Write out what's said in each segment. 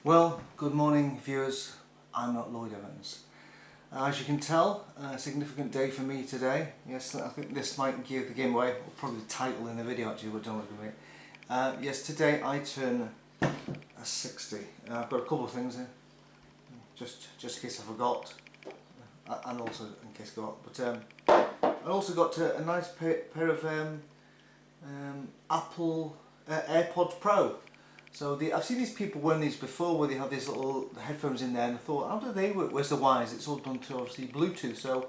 Well, good morning viewers. I'm not Lloyd Evans. As you can tell, a significant day for me today. Yes, I think this might give the game away, or probably the title in the video actually, but don't look at me. Yes, today I turn 60. I've got a couple of things here, just in case I forgot, and also in case I forgot. But I also got a nice pair of Apple AirPods Pro. So I've seen these people wearing these before, where they have these little headphones in there, and I thought, how do they work? Where's the wires? It's all done to obviously Bluetooth, so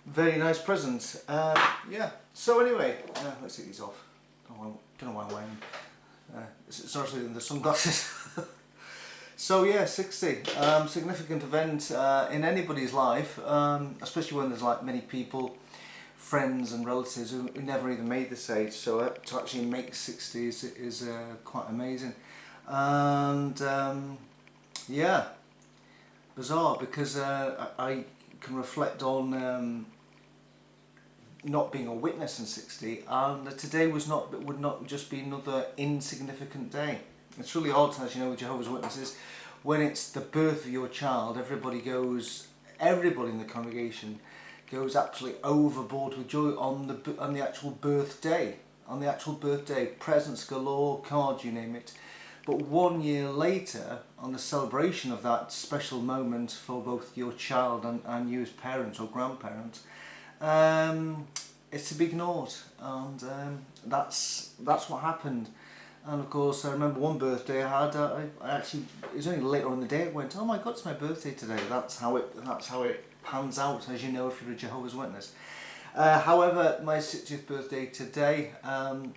very nice present. Yeah. So anyway, let's take these off. Don't know why I'm wearing them. It's actually the sunglasses. So yeah, 60. Significant event in anybody's life, especially when there's like many people, friends and relatives who never even made this age. So to actually make 60 is quite amazing. And yeah, bizarre, because I can reflect on not being a witness in 60, and today would not just be another insignificant day. It's really odd, as you know, with Jehovah's Witnesses, when it's the birth of your child, everybody in the congregation goes absolutely overboard with joy on the actual birthday. On the actual birthday, presents galore, cards, you name it. But 1 year later, on the celebration of that special moment for both your child and you as parents or grandparents, it's to be ignored, and that's what happened. And of course, I remember one birthday I had. I actually, it was only later on in the day it went, oh my God, it's my birthday today. That's how it pans out, as you know, if you're a Jehovah's Witness. However, my 60th birthday today, I'm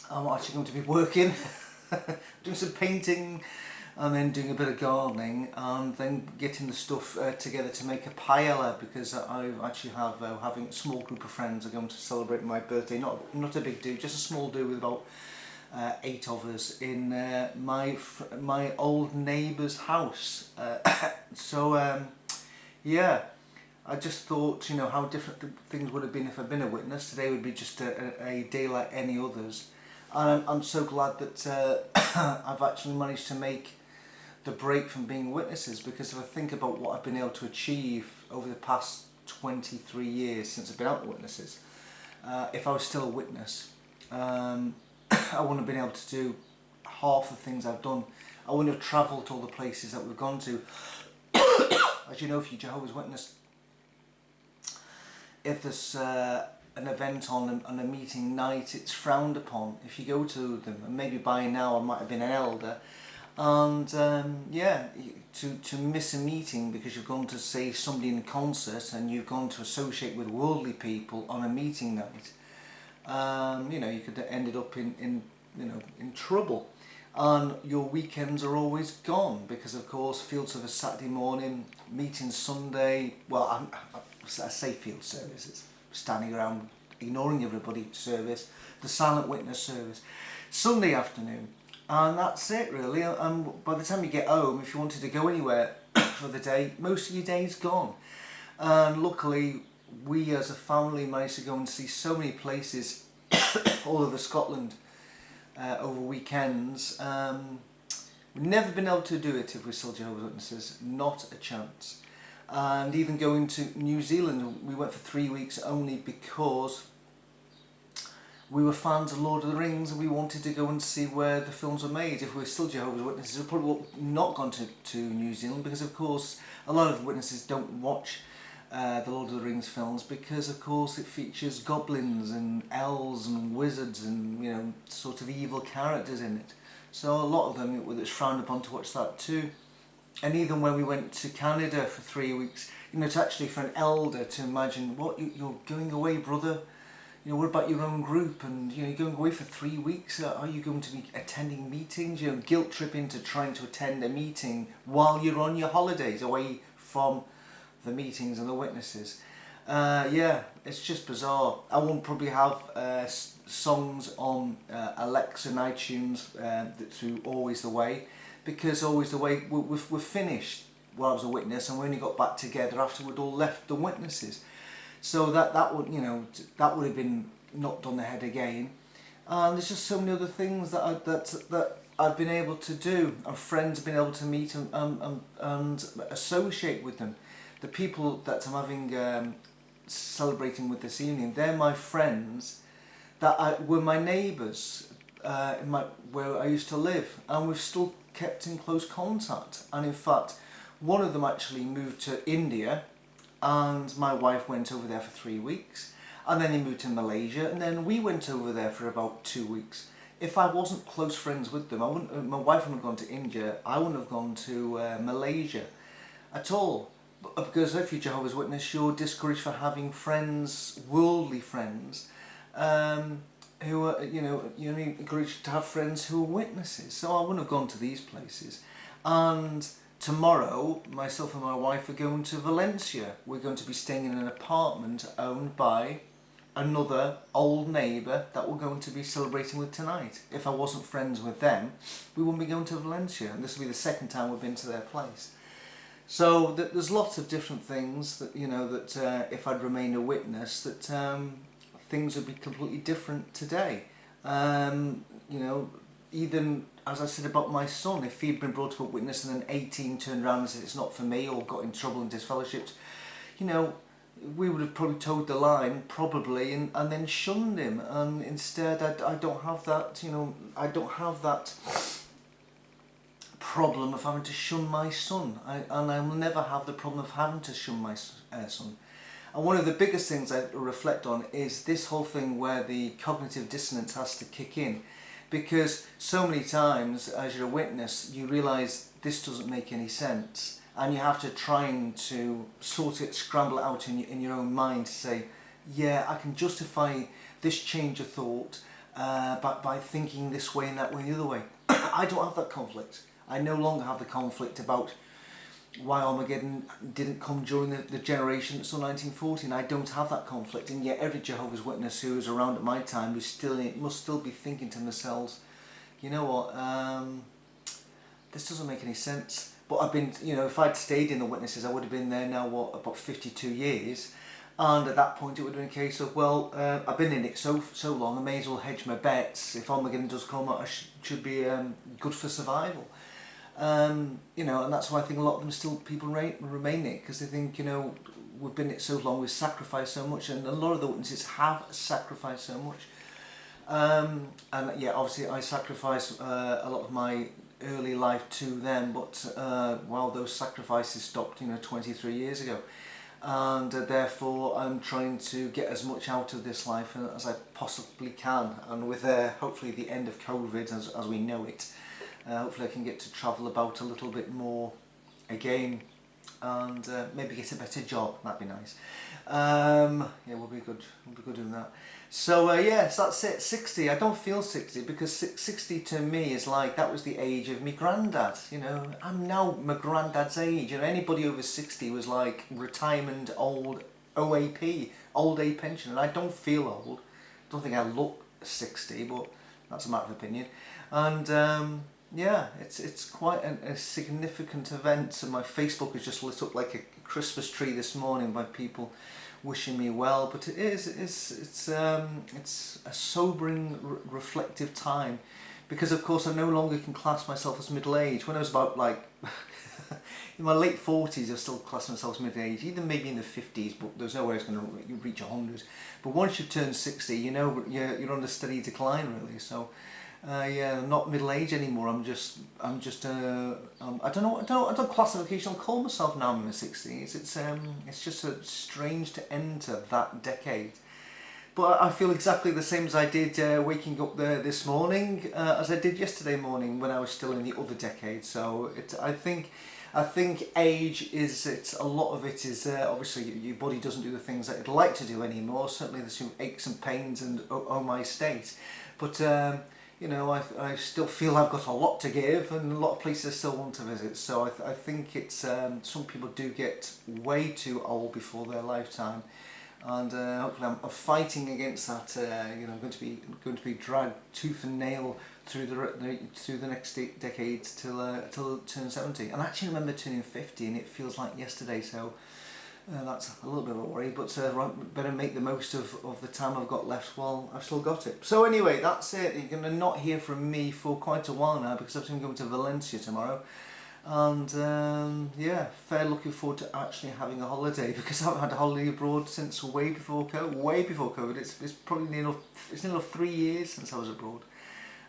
actually going to be working, doing some painting, and then doing a bit of gardening, and then getting the stuff together to make a paella, because I actually have having a small group of friends are going to celebrate my birthday. Not a big do, just a small do with about 8 of us in my old neighbour's house. Yeah, I just thought, you know, how different things would have been if I'd been a witness. Today would be just a day like any others, and I'm so glad that I've actually managed to make the break from being witnesses, because if I think about what I've been able to achieve over the past 23 years since I've been out with witnesses, if I was still a witness, I wouldn't have been able to do half the things I've done. I wouldn't have travelled to all the places that we've gone to. As you know, if you're Jehovah's Witness, if there's an event on a meeting night, it's frowned upon if you go to them. And maybe by now I might have been an elder, and yeah, to miss a meeting because you've gone to see somebody in concert and you've gone to associate with worldly people on a meeting night, you know, you could have ended up in trouble. And your weekends are always gone, because of course field service Saturday morning, meeting Sunday, well I say field service, it's standing around ignoring everybody service, the silent witness service, Sunday afternoon, and that's it really. And by the time you get home, if you wanted to go anywhere for the day, most of your day's gone. And luckily we as a family managed to go and see so many places all over Scotland over weekends. We've never been able to do it if we're still Jehovah's Witnesses, not a chance. And even going to New Zealand, we went for 3 weeks only because we were fans of Lord of the Rings and we wanted to go and see where the films were made. If we were still Jehovah's Witnesses, we probably would not gone to New Zealand, because of course a lot of witnesses don't watch the Lord of the Rings films, because of course it features goblins and elves and wizards and, you know, sort of evil characters in it. So a lot of them, it's frowned upon to watch that too. And even when we went to Canada for 3 weeks, you know, to actually for an elder to imagine, what, you're going away, brother? You know, what about your own group? And, you know, you're going away for 3 weeks. Are you going to be attending meetings? You know, guilt trip into trying to attend a meeting while you're on your holidays away from the meetings and the witnesses. Yeah, it's just bizarre. I won't probably have songs on Alexa and iTunes through Always the Way, because Always the Way we're finished while I was a witness, and we only got back together after we'd all left the witnesses. So that would, you know, that would have been knocked on the head again. And there's just so many other things that I've been able to do, and friends have been able to meet and associate with them. The people that I'm having celebrating with this evening, they're my friends that were my neighbours where I used to live, and we've still kept in close contact. And in fact, one of them actually moved to India, and my wife went over there for 3 weeks, and then he moved to Malaysia, and then we went over there for about 2 weeks. If I wasn't close friends with them, my wife wouldn't have gone to India, I wouldn't have gone to Malaysia at all. Because if you're Jehovah's Witness, you're discouraged for having friends, worldly friends, who are, you're encouraged to have friends who are witnesses. So I wouldn't have gone to these places. And tomorrow, myself and my wife are going to Valencia. We're going to be staying in an apartment owned by another old neighbour that we're going to be celebrating with tonight. If I wasn't friends with them, we wouldn't be going to Valencia, and this will be the second time we've been to their place. So there's lots of different things that, that if I'd remained a witness, that things would be completely different today. Even as I said about my son, if he'd been brought to a witness and then 18 turned around and said it's not for me, or got in trouble and disfellowshipped, we would have probably towed the line, probably, and then shunned him. And instead, I don't have that, I don't have that problem of having to shun my son, and I will never have the problem of having to shun my son. And one of the biggest things I reflect on is this whole thing where the cognitive dissonance has to kick in, because so many times as you're a witness you realise this doesn't make any sense, and you have to try to sort it, scramble it out in your own mind to say, yeah, I can justify this change of thought by thinking this way and that way and the other way. I don't have that conflict. I no longer have the conflict about why Armageddon didn't come during the generation that's 1914. I don't have that conflict, and yet every Jehovah's Witness who was around at my time who's still in it must still be thinking to themselves, you know what, this doesn't make any sense. But I've been, if I'd stayed in the witnesses, I would have been there now, about 52 years. And at that point it would have been a case of, well, I've been in it so long, I may as well hedge my bets. If Armageddon does come, I should be good for survival. And that's why I think a lot of them people remain it, because they think, we've been in it so long, we've sacrificed so much, and a lot of the witnesses have sacrificed so much. And yeah, obviously I sacrificed a lot of my early life to them, but those sacrifices stopped 23 years ago, and therefore I'm trying to get as much out of this life as I possibly can, and with hopefully the end of COVID as we know it, hopefully I can get to travel about a little bit more again, and maybe get a better job. That'd be nice. Yeah, we'll be good doing that. So yes, that's it. 60. I don't feel 60, because 60 to me is like, that was the age of me granddad. I'm now my granddad's age. Anybody over 60 was like retirement, old OAP, old age pension, and I don't feel old. Don't think I look 60, but that's a matter of opinion. And yeah, it's quite a significant event. So my Facebook has just lit up like a Christmas tree this morning by people wishing me well. But it's a sobering, reflective time, because of course I no longer can class myself as middle-aged. When I was about in my late 40s, I still class myself as middle-aged, even maybe in the 50s, but there's no way I was going to reach 100. But once you turn 60, you're on a steady decline, really. So yeah, I'm not middle-aged anymore. I'm just I don't know what classification I'll call myself now. I'm in my 60s. It's just strange to enter that decade. But I feel exactly the same as I did waking up there this morning, as I did yesterday morning when I was still in the other decade. So I think age is, a lot of it is obviously your body doesn't do the things that it'd like to do anymore. Certainly there's some aches and pains and oh my state. But I still feel I've got a lot to give, and a lot of places I still want to visit. So I think it's some people do get way too old before their lifetime, and hopefully I'm fighting against that. I'm going to be dragged tooth and nail through the next decades till turn 70. And I actually remember turning 50, and it feels like yesterday. So That's a little bit of a worry, but right, better make the most of the time I've got left while I've still got it. So anyway, that's it. You're going to not hear from me for quite a while now because I'm going to Valencia tomorrow. And yeah, fair looking forward to actually having a holiday because I haven't had a holiday abroad since way before COVID. It's probably near enough 3 years since I was abroad.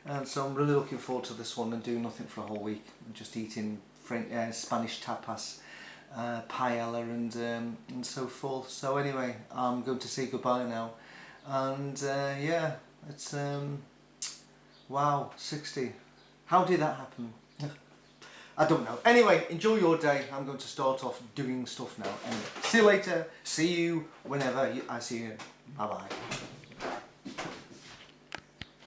And so I'm really looking forward to this one and doing nothing for a whole week. I'm just eating Spanish tapas, paella and so forth. So anyway, I'm going to say goodbye now. And yeah, it's wow, 60. How did that happen? I don't know. Anyway, enjoy your day. I'm going to start off doing stuff now. Anyway, see you later. See you whenever I see you. Bye bye.